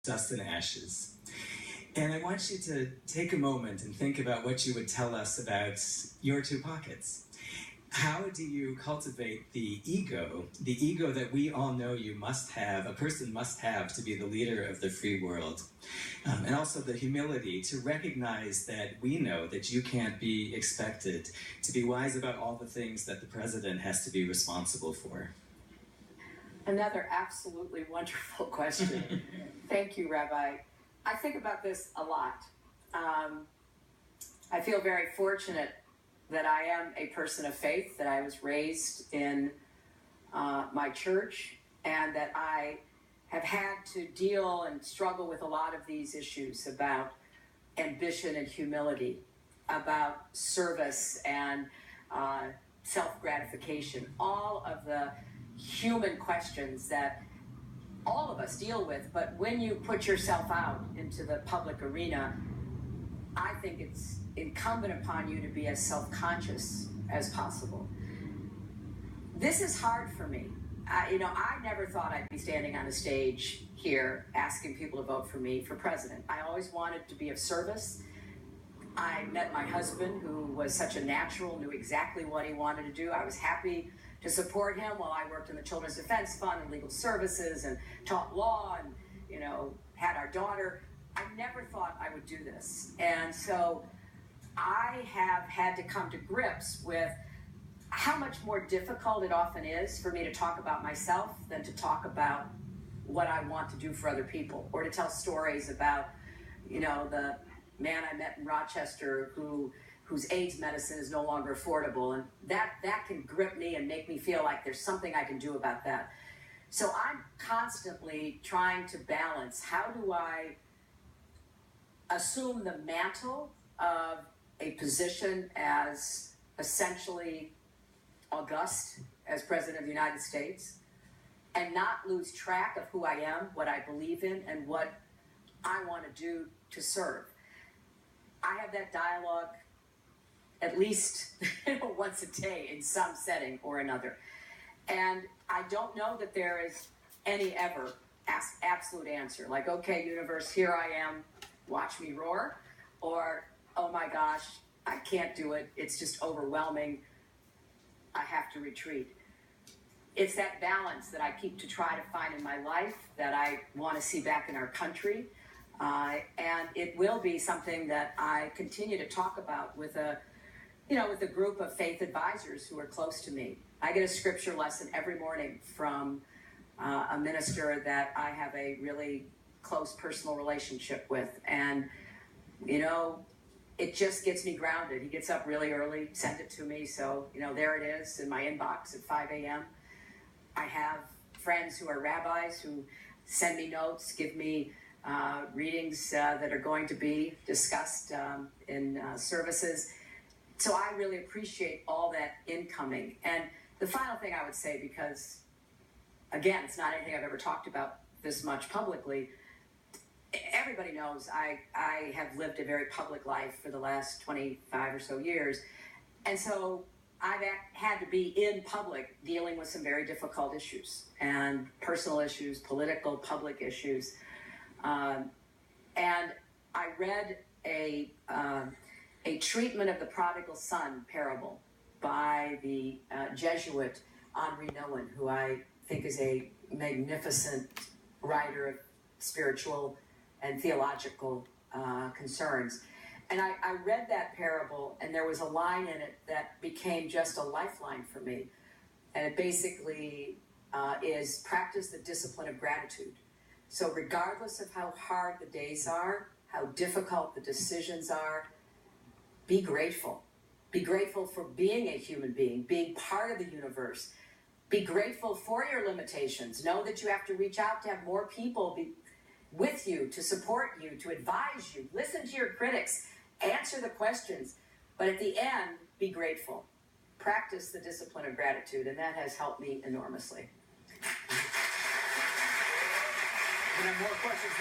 dust and ashes. And I want you to take a moment and think about what you would tell us about your two pockets. How do you cultivate the ego that we all know you must have, a person must have to be the leader of the free world? And also the humility to recognize that we know that you can't be expected to be wise about all the things that the president has to be responsible for. Another absolutely wonderful question. Thank you, Rabbi. I think about this a lot. I feel very fortunate that I am a person of faith, that I was raised in my church, and that I have had to deal and struggle with a lot of these issues about ambition and humility, about service and self-gratification, all of the human questions that all of us deal with. But when you put yourself out into the public arena, I think it's incumbent upon you to be as self-conscious as possible. This is hard for me. I never thought I'd be standing on a stage here asking people to vote for me for president. I always wanted to be of service. I met my husband, who was such a natural, knew exactly what he wanted to do. I was happy to support him while I worked in the Children's Defense Fund and legal services and taught law and, had our daughter. I never thought I would do this. And so I have had to come to grips with how much more difficult it often is for me to talk about myself than to talk about what I want to do for other people, or to tell stories about, the man I met in Rochester whose AIDS medicine is no longer affordable. And that can grip me and make me feel like there's something I can do about that. So I'm constantly trying to balance, how do I assume the mantle of a position as essentially august as President of the United States, and not lose track of who I am, what I believe in, and what I want to do to serve. I have that dialogue at least once a day in some setting or another. And I don't know that there is any ever absolute answer. Like, okay, universe, here I am, watch me roar. Or, oh my gosh, I can't do it. It's just overwhelming. I have to retreat. It's that balance that I keep to try to find in my life, that I want to see back in our country. And it will be something that I continue to talk about with a group of faith advisors who are close to me. I get a scripture lesson every morning from a minister that I have a really close personal relationship with. And, it just gets me grounded. He gets up really early, send it to me. So, there it is in my inbox at 5 a.m. I have friends who are rabbis who send me notes, give me readings that are going to be discussed in services. So I really appreciate all that incoming. And the final thing I would say, because, again, it's not anything I've ever talked about this much publicly, everybody knows I have lived a very public life for the last 25 or so years. And so I've had to be in public dealing with some very difficult issues, and personal issues, political, public issues. And I read a treatment of the prodigal son parable by the Jesuit Henri Nouwen, who I think is a magnificent writer of spiritual and theological concerns. And I read that parable, and there was a line in it that became just a lifeline for me. And it basically is practice the discipline of gratitude. So regardless of how hard the days are, how difficult the decisions are, be grateful. Be grateful for being a human being part of the universe. Be grateful for your limitations. Know that you have to reach out to have more people be with you, to support you, to advise you. Listen to your critics. Answer the questions. But at the end, be grateful. Practice the discipline of gratitude, and that has helped me enormously. We have more questions.